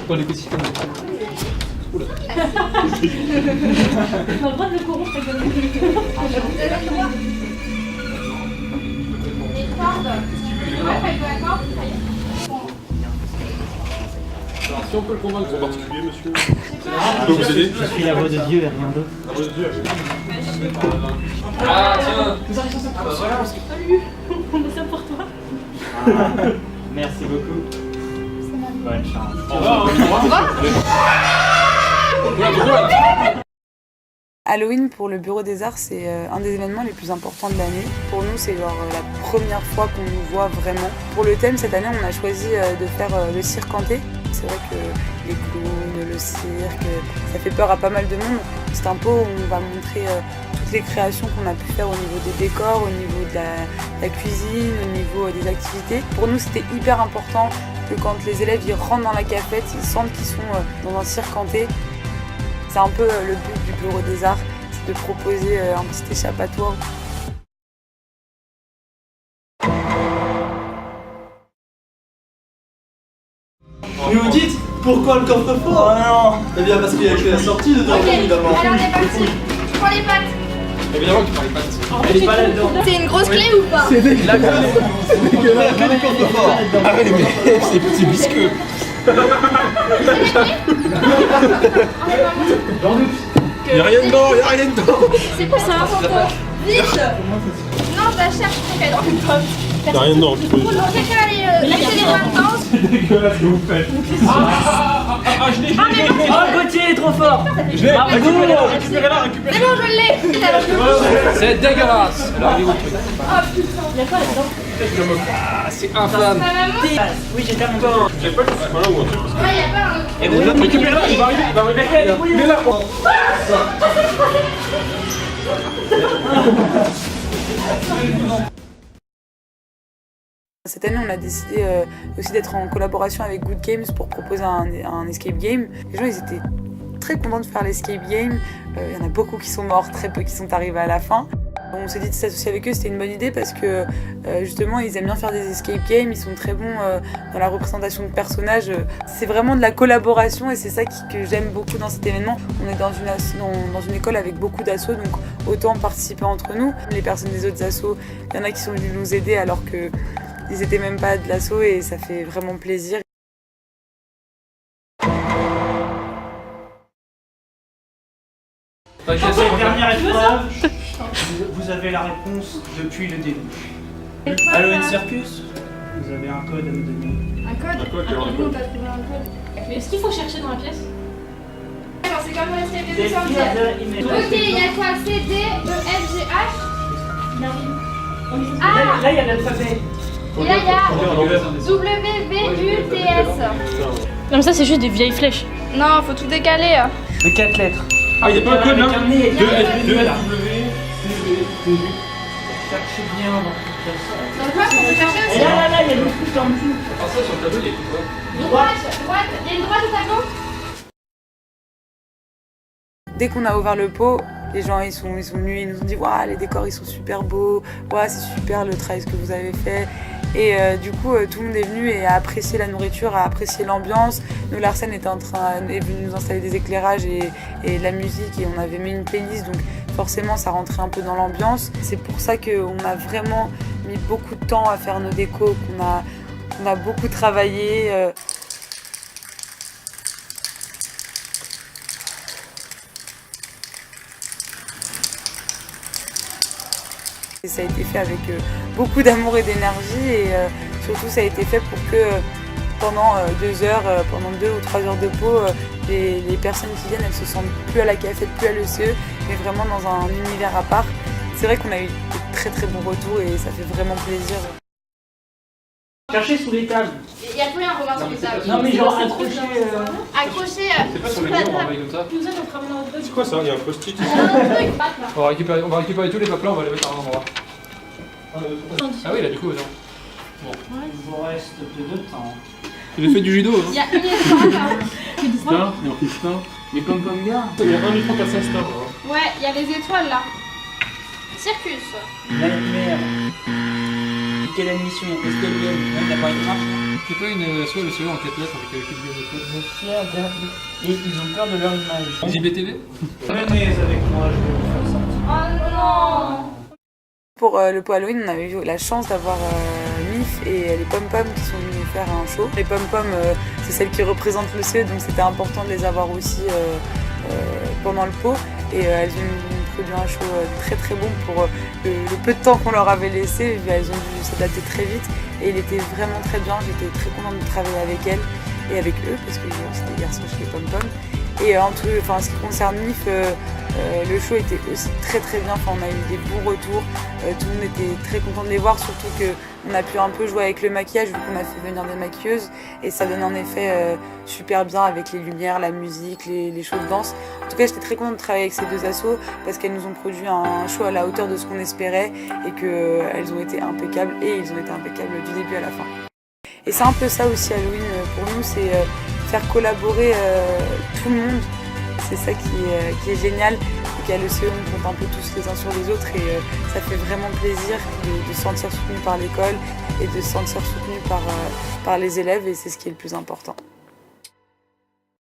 Dans l'écosystème. Oula. On a le droit de le corrompre, t'as gagné. Les cordes. Si on peut le convaincre en particulier, monsieur. Je peux vous aider? Je suis la voix de Dieu et rien d'autre. La voix de Dieu. Ah tiens. Salut. On est ça pour toi. Merci beaucoup. Bonne chance. Au revoir. Halloween pour le Bureau des Arts, c'est un des événements les plus importants de l'année. Pour nous, c'est genre la première fois qu'on nous voit vraiment. Pour le thème, cette année, on a choisi de faire le cirque-hanté. C'est vrai que les clowns, le cirque, ça fait peur à pas mal de monde. C'est un pot où on va montrer toutes les créations qu'on a pu faire au niveau des décors, au niveau de la cuisine, au niveau des activités. Pour nous, c'était hyper important que quand les élèves ils rentrent dans la cafette, ils sentent qu'ils sont dans un cirque-hanté. C'est un peu le but du Bureau des Arts, c'est de proposer un petit échappatoire. Mais vous dites pourquoi le coffre-fort? Oh non. Eh bien parce qu'il y a que la sortie dedans, évidemment. Alors on est parti. Je prends les pattes. Évidemment qu'il prend les pattes. Elle est pas là-dedans. C'est une grosse clé ou pas? C'est dégueulasse. C'est dégueulasse. Que le coffre-fort. Arrête, mais c'est visqueux. Y'a rien dedans, y'a rien dedans. C'est quoi ça? Vite. Non, je la cherche, elle est dans une pomme. Y'a rien dedans. Quelqu'un allait laisser les mains dedans. C'est dégueulasse ce que vous faites. Ah, je l'ai. Oh, Gauthier est trop fort. Je l'ai. Récupérez-la, récupérez-la. C'est bon, je l'ai. C'est dégueulasse. Alors, il est où le truc? Il y a quoi là-dedans? Ah, c'est infâme. Ma maman? Oui, j'ai terminé encore. J'ai pas le truc là ou un truc. Ouais, il y a pas un. Et vous Récupérez-la, il va arriver, il va arriver. Il est là. Cette année, on a décidé aussi d'être en collaboration avec Good Games pour proposer un escape game. Les gens, ils étaient très contents de faire l'escape game. Il y en a beaucoup qui sont morts, très peu qui sont arrivés à la fin. On s'est dit de s'associer avec eux, c'était une bonne idée parce que justement, ils aiment bien faire des escape games, ils sont très bons dans la représentation de personnages. C'est vraiment de la collaboration et c'est ça que j'aime beaucoup dans cet événement. On est dans une école avec beaucoup d'assos, donc autant participer entre nous. Les personnes des autres assos, il y en a qui sont venus nous aider alors que ils n'étaient même pas de l'asso et ça fait vraiment plaisir. Pour cette dernière épreuve, vous avez la réponse depuis le début. Halloween Circus, vous avez un code à nous donner. Un code? Un code, Nous, on t'a trouvé un code. Mais est-ce qu'il faut chercher dans la pièce? Alors, c'est comme le escape game Des sans filles pièce. de email. Ok, il y a quoi? C, D, E, F, G, H. Ah! Là, il y a l'alphabet. Et là, il y a W, V, U, T, S. Non mais ça c'est juste des vieilles flèches. Non, faut tout décaler. De 4 lettres. Ah, y'a pas un code là? Avec un nez et deux là. Cherchez bien dans toute la salle. Donc, quoi, faut chercher Et aussi. là, il y a le truc en dessous. Ah, ça sur le tableau, il y a tout quoi? Droite. Il y a une droite au tableau? Dès qu'on a ouvert le pot, les gens ils sont venus, ils nous ont dit waouh, les décors ils sont super beaux, waouh, c'est super le travail que vous avez fait. Et du coup, tout le monde est venu et a apprécié la nourriture, a apprécié l'ambiance. Nous, Larsen est venu nous installer des éclairages et de la musique et on avait mis une playlist, donc forcément ça rentrait un peu dans l'ambiance. C'est pour ça qu'on a vraiment mis beaucoup de temps à faire nos décos, qu'on a beaucoup travaillé. Et ça a été fait avec beaucoup d'amour et d'énergie et surtout ça a été fait pour que pendant 2 heures, pendant 2 ou 3 heures de pot, les personnes qui viennent, elles se sentent plus à la cafette, plus à l'ECE, mais vraiment dans un univers à part. C'est vrai qu'on a eu de très très bons retours et ça fait vraiment plaisir. Cherchez sous les tables. Il y a plus un Romain sur les tables. Non, mais genre accroché. Accroché. C'est pas sur le mur, on va envoyer comme ça. Nous autres on travaille dans notre C'est quoi ça? Il y a un post-it. Un truc. On va récupérer tous les papelins, on va les mettre à un endroit. Ah oui, là du coup, attends. Il vous reste peu de temps. J'ai fait du judo. Hein. Il y a une étoile là. Putain, il y a un putain. Mais comme gars. Il y a 1 micro 400 stars. Ouais, il y a les étoiles là. Circus. Nightmare. quelle admission? Escape game? Ouais, t'as pas été marche? C'est pas une soit le CE en 4 lettres avec l'équipe de Je suis fier et ils ont peur de leur image. JBTV. Venez avec moi, je vais vous faire ça. Oh non. Pour le pot Halloween, on avait eu la chance d'avoir Mif et les Pom-Pom qui sont venus nous faire un show. Les Pom-Pom, c'est celles qui représentent le CE, donc c'était important de les avoir aussi pendant le pot. Et elles ont produit un show très très bon pour le peu de temps qu'on leur avait laissé. Elles ont dû s'adapter très vite et il était vraiment très bien. J'étais très contente de travailler avec elles et avec eux parce que c'était des garçons chez les Pom-Pom. Et en ce qui concerne Mif, le show était aussi très très bien. Enfin, on a eu des bons retours. Tout le monde était très content de les voir, surtout qu'on a pu un peu jouer avec le maquillage vu qu'on a fait venir des maquilleuses et ça donne un effet super bien avec les lumières, la musique, les shows de danse. En tout cas, j'étais très contente de travailler avec ces deux assos parce qu'elles nous ont produit un show à la hauteur de ce qu'on espérait et qu'elles ont été impeccables et ils ont été impeccables du début à la fin. Et c'est un peu ça aussi Halloween pour nous, c'est faire collaborer tout le monde. C'est ça qui est génial. Donc à l'ECE, on compte un peu tous les uns sur les autres et ça fait vraiment plaisir de se sentir soutenu par l'école et de se sentir soutenu par les élèves et c'est ce qui est le plus important.